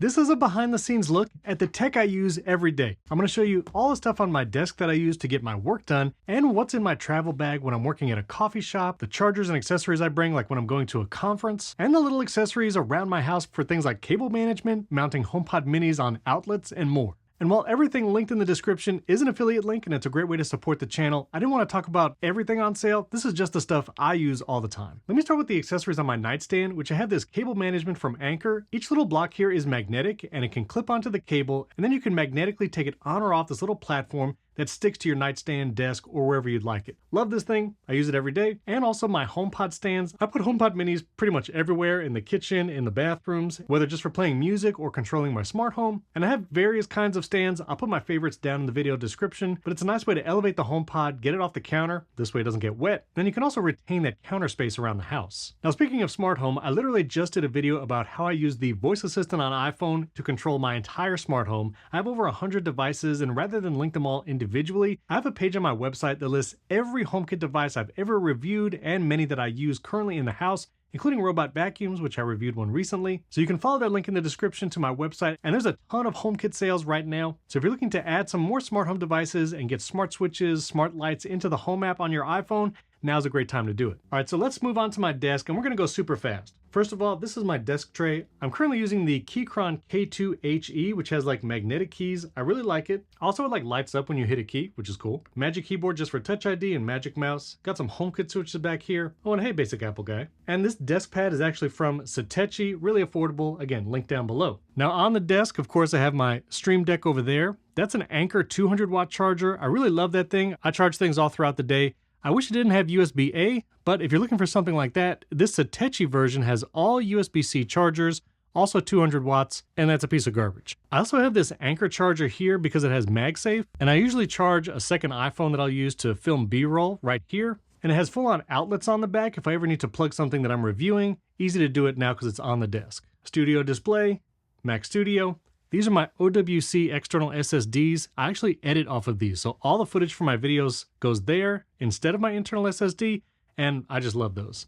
This is a behind the scenes look at the tech I use every day. I'm going to show you all the stuff on my desk that I use to get my work done and what's in my travel bag when I'm working at a coffee shop, the chargers and accessories I bring like when I'm going to a conference, and the little accessories around my house for things like cable management, mounting HomePod minis on outlets, and more. And while everything linked in the description is an affiliate link and it's a great way to support the channel, I didn't want to talk about everything on sale. This is just the stuff I use all the time. Let me start with the accessories on my nightstand, which I have this cable management from Anker. Each little block here is magnetic and it can clip onto the cable, and then you can magnetically take it on or off this little platform that sticks to your nightstand, desk, or wherever you'd like it. Love this thing. I use it every day. And also my HomePod stands. I put HomePod minis pretty much everywhere, in the kitchen, in the bathrooms, whether just for playing music or controlling my smart home. And I have various kinds of stands. I'll put my favorites down in the video description, but it's a nice way to elevate the HomePod, get it off the counter. This way it doesn't get wet. Then you can also retain that counter space around the house. Now, speaking of smart home, I literally just did a video about how I use the voice assistant on iPhone to control my entire smart home. I have over 100 devices, and rather than link them all individually, I have a page on my website that lists every HomeKit device I've ever reviewed and many that I use currently in the house, including robot vacuums, which I reviewed one recently. So you can follow that link in the description to my website, and there's a ton of HomeKit sales right now. So if you're looking to add some more smart home devices and get smart switches, smart lights into the Home app on your iPhone, now's a great time to do it. All right, so let's move on to my desk, and we're gonna go super fast. First of all, this is my desk tray. I'm currently using the Keychron K2HE, which has like magnetic keys. I really like it. Also, it like lights up when you hit a key, which is cool. Magic keyboard just for Touch ID and Magic mouse. Got some HomeKit switches back here. Oh, and hey, basic Apple guy. And this desk pad is actually from Satechi, really affordable. Again, link down below. Now on the desk, of course, I have my Stream Deck over there. That's an Anker 200-watt charger. I really love that thing. I charge things all throughout the day. I wish it didn't have USB-A, but if you're looking for something like that, this Satechi version has all USB-C chargers, also 200 watts, and that's a piece of garbage. I also have this Anker charger here because it has MagSafe, and I usually charge a second iPhone that I'll use to film B-roll right here, and it has full-on outlets on the back if I ever need to plug something that I'm reviewing. Easy to do it now because it's on the desk. Studio display, Mac Studio. These are my OWC external SSDs. I actually edit off of these, so all the footage for my videos goes there instead of my internal SSD, and I just love those.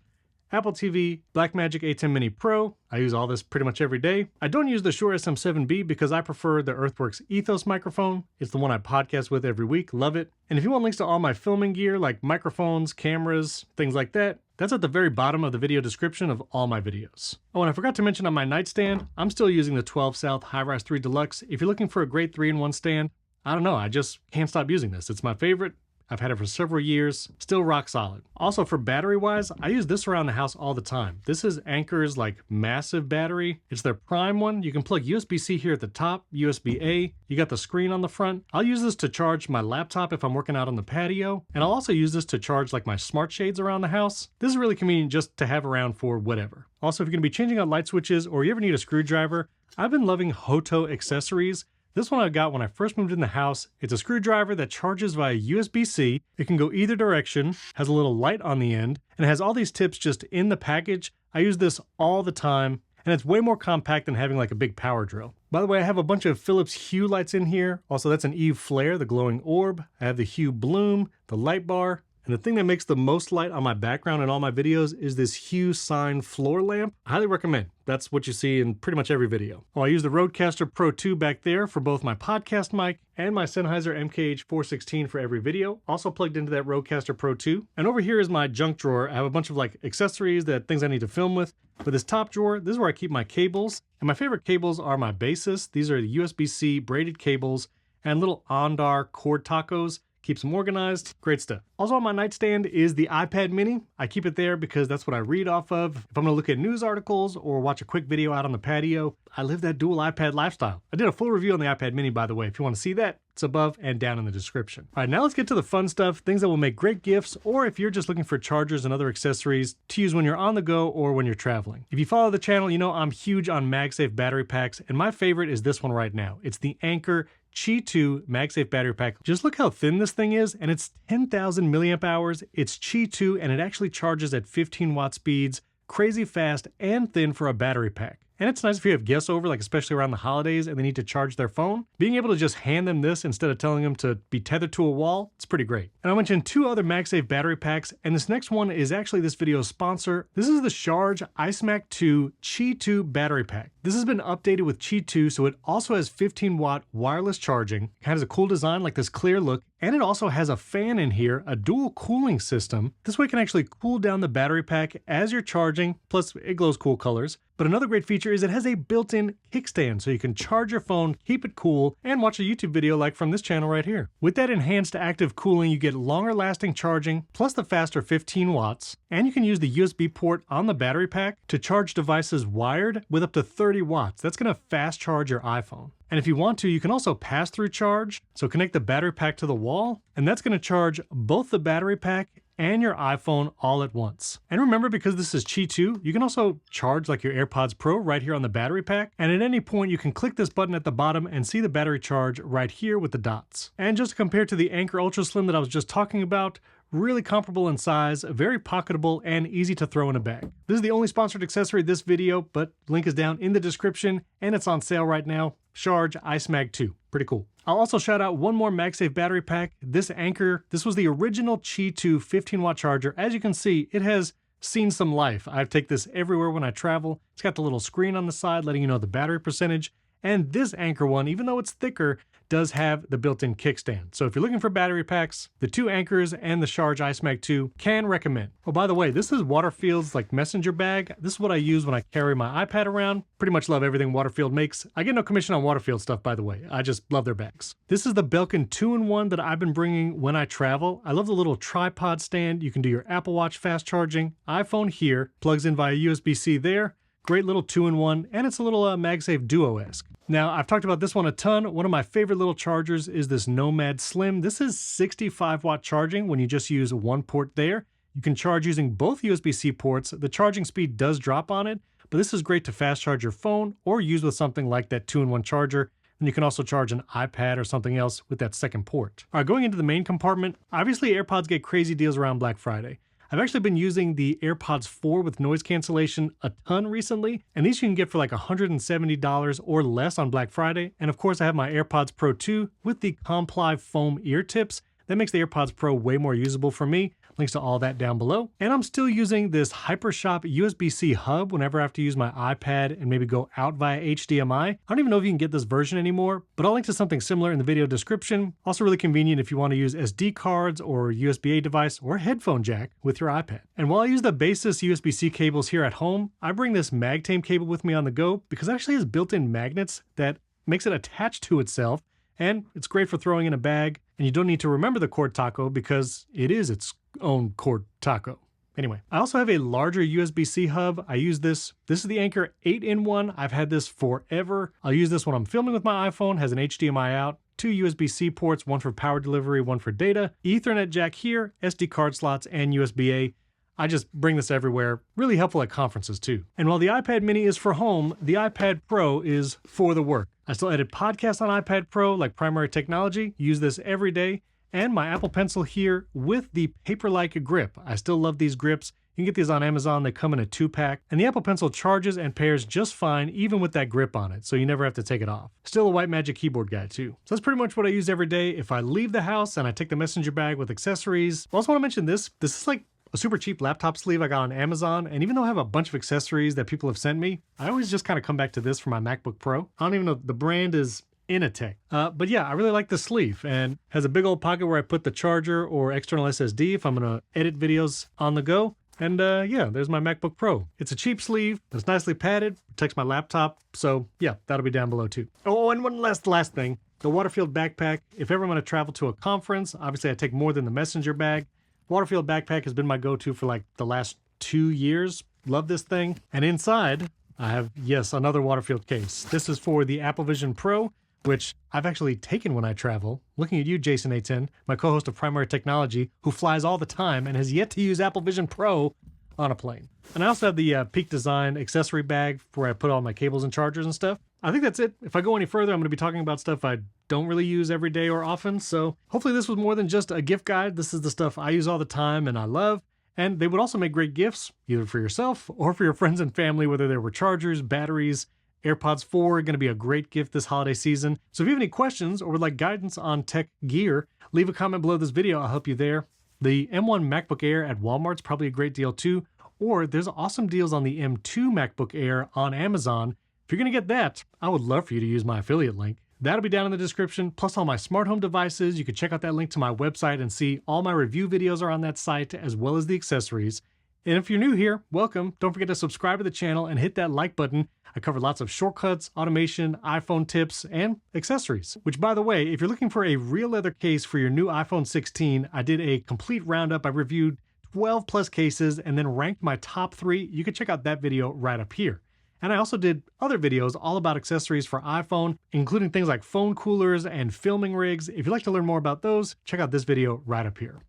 Apple TV, Blackmagic A10 Mini Pro. I use all this pretty much every day. I don't use the Shure SM7B because I prefer the Earthworks Ethos microphone. It's the one I podcast with every week. Love it. And if you want links to all my filming gear like microphones, cameras, things like that, that's at the very bottom of the video description of all my videos. Oh, and I forgot to mention on my nightstand, I'm still using the 12 South High-Rise 3 Deluxe. If you're looking for a great 3-in-1 stand, I don't know, I just can't stop using this. It's my favorite. I've had it for several years, still rock solid. Also for battery wise, I use this around the house all the time. This is Anker's like massive battery. It's their prime one. You can plug USB-C here at the top, USB-A. You got the screen on the front. I'll use this to charge my laptop if I'm working out on the patio. And I'll also use this to charge like my smart shades around the house. This is really convenient just to have around for whatever. Also, if you're gonna be changing out light switches or you ever need a screwdriver, I've been loving Hoto accessories. This one I got when I first moved in the house. It's a screwdriver that charges via USB-C. It can go either direction, has a little light on the end, and it has all these tips just in the package. I use this all the time, and it's way more compact than having like a big power drill. By the way, I have a bunch of Philips Hue lights in here. Also, that's an Eve Flare, the glowing orb. I have the Hue Bloom, the light bar. And the thing that makes the most light on my background in all my videos is this Hue Sign floor lamp. I highly recommend. That's what you see in pretty much every video. Oh, I use the Rodecaster Pro 2 back there for both my podcast mic and my Sennheiser MKH416 for every video. Also plugged into that Rodecaster Pro 2. And over here is my junk drawer. I have a bunch of like accessories, things I need to film with. But this top drawer, this is where I keep my cables. And my favorite cables are my Baseus. These are the USB-C braided cables and little Ondar cord tacos. Keeps them organized, great stuff. Also on my nightstand is the iPad mini. I keep it there because that's what I read off of. If I'm gonna look at news articles or watch a quick video out on the patio, I live that dual iPad lifestyle. I did a full review on the iPad mini, by the way. If you wanna see that, it's above and down in the description. All right, now let's get to the fun stuff, things that will make great gifts, or if you're just looking for chargers and other accessories to use when you're on the go or when you're traveling. If you follow the channel, you know I'm huge on MagSafe battery packs, and my favorite is this one right now. It's the Anker Qi 2 MagSafe battery pack. Just look how thin this thing is, and it's 10,000 milliamp hours. It's Qi 2, and it actually charges at 15 watt speeds, crazy fast and thin for a battery pack. And it's nice if you have guests over, like especially around the holidays and they need to charge their phone. Being able to just hand them this instead of telling them to be tethered to a wall, it's pretty great. And I mentioned 2 other MagSafe battery packs, and this next one is actually this video's sponsor. This is the Sharge ICEMAG 2 Qi 2 battery pack. This has been updated with Qi 2, so it also has 15-watt wireless charging. It has a cool design like this clear look, and it also has a fan in here, a dual cooling system. This way it can actually cool down the battery pack as you're charging, plus it glows cool colors. But another great feature is it has a built-in kickstand, so you can charge your phone, keep it cool, and watch a YouTube video like from this channel right here. With that enhanced active cooling, you get longer lasting charging, plus the faster 15 watts, and you can use the USB port on the battery pack to charge devices wired with up to 30 watts. That's gonna fast charge your iPhone. And if you want to, you can also pass through charge, so connect the battery pack to the wall, and that's gonna charge both the battery pack and your iPhone all at once. And remember, because this is Qi 2, you can also charge like your AirPods Pro right here on the battery pack. And at any point, you can click this button at the bottom and see the battery charge right here with the dots. And just to compare to the Anker Ultra Slim that I was just talking about, really comparable in size, very pocketable, and easy to throw in a bag. This is the only sponsored accessory of this video, but link is down in the description, and it's on sale right now. Sharge ICEMAG 2. Pretty cool. I'll also shout out one more MagSafe battery pack. This Anker, this was the original Qi 2 15-watt charger. As you can see, it has seen some life. I take this everywhere when I travel. It's got the little screen on the side letting you know the battery percentage. And this Anker one, even though it's thicker, does have the built-in kickstand. So if you're looking for battery packs, the 2 Ankers and the Sharge ICEMAG 2 can recommend. Oh, by the way, this is Waterfield's like messenger bag. This is what I use when I carry my iPad around. Pretty much love everything Waterfield makes. I get no commission on Waterfield stuff, by the way. I just love their bags. This is the Belkin 2-in-1 that I've been bringing when I travel. I love the little tripod stand. You can do your Apple Watch fast charging. iPhone here, plugs in via USB-C there. Great little 2-in-1, and it's a little MagSafe Duo-esque. Now, I've talked about this one a ton. One of my favorite little chargers is this Nomad Slim. This is 65-watt charging when you just use one port there. You can charge using both USB-C ports. The charging speed does drop on it, but this is great to fast charge your phone or use with something like that 2-in-1 charger. And you can also charge an iPad or something else with that second port. All right, going into the main compartment, obviously AirPods get crazy deals around Black Friday. I've actually been using the AirPods 4 with noise cancellation a ton recently, and these you can get for like $170 or less on Black Friday. And of course, I have my AirPods Pro 2 with the Comply foam ear tips. That makes the AirPods Pro way more usable for me. Links to all that down below. And I'm still using this Hypershop USB-C hub whenever I have to use my iPad and maybe go out via HDMI. I don't even know if you can get this version anymore, but I'll link to something similar in the video description. Also really convenient if you want to use SD cards or USB-A device or headphone jack with your iPad. And while I use the Baseus USB-C cables here at home, I bring this MagTame cable with me on the go because it actually has built-in magnets that makes it attach to itself. And it's great for throwing in a bag, and you don't need to remember the cord taco because it is its own cord taco. Anyway, I also have a larger USB-C hub. I use this. This is the Anker 8-in-1. I've had this forever. I'll use this when I'm filming with my iPhone. Has an HDMI out, 2 USB-C ports, one for power delivery, one for data, Ethernet jack here, SD card slots, and USB-A. I just bring this everywhere. Really helpful at conferences too. And while the iPad mini is for home, the iPad Pro is for the work. I still edit podcasts on iPad Pro like primary technology, use this every day, and my Apple Pencil here with the Paperlike grip. I still love these grips. You can get these on Amazon. They come in a 2-pack, and the Apple Pencil charges and pairs just fine even with that grip on it, so you never have to take it off. Still a white magic keyboard guy too. So that's pretty much what I use every day if I leave the house and I take the messenger bag with accessories. I also want to mention this. This is like a super cheap laptop sleeve I got on Amazon, and even though I have a bunch of accessories that people have sent me, I always just kind of come back to this for my MacBook Pro. I don't even know, the brand is Inatech. But yeah, I really like the sleeve, and has a big old pocket where I put the charger or external SSD if I'm gonna edit videos on the go. And yeah, there's my MacBook Pro. It's a cheap sleeve, it's nicely padded, protects my laptop, so yeah, that'll be down below too. Oh, and one last thing, the Waterfield backpack. If ever I'm gonna travel to a conference, obviously I take more than the messenger bag. Waterfield backpack has been my go-to for like the last 2 years. Love this thing. And inside, I have, yes, another Waterfield case. This is for the Apple Vision Pro, which I've actually taken when I travel. Looking at you, Jason A10, my co-host of Primary Technology, who flies all the time and has yet to use Apple Vision Pro on a plane. And I also have the Peak Design accessory bag where I put all my cables and chargers and stuff. I think that's it. If I go any further, I'm going to be talking about stuff I don't really use every day or often. So hopefully this was more than just a gift guide. This is the stuff I use all the time and I love. And they would also make great gifts, either for yourself or for your friends and family, whether they were chargers, batteries. AirPods 4 are going to be a great gift this holiday season. So if you have any questions or would like guidance on tech gear, leave a comment below this video. I'll help you there. The M1 MacBook Air at Walmart's probably a great deal too. Or there's awesome deals on the M2 MacBook Air on Amazon. If you're going to get that, I would love for you to use my affiliate link. That'll be down in the description, plus all my smart home devices. You can check out that link to my website and see all my review videos are on that site, as well as the accessories. And if you're new here, welcome. Don't forget to subscribe to the channel and hit that like button. I cover lots of shortcuts, automation, iPhone tips, and accessories. Which, by the way, if you're looking for a real leather case for your new iPhone 16, I did a complete roundup. I reviewed 12 plus cases and then ranked my top 3. You can check out that video right up here. And I also did other videos all about accessories for iPhone, including things like phone coolers and filming rigs. If you'd like to learn more about those, check out this video right up here.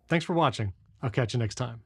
Thanks for watching. I'll catch you next time.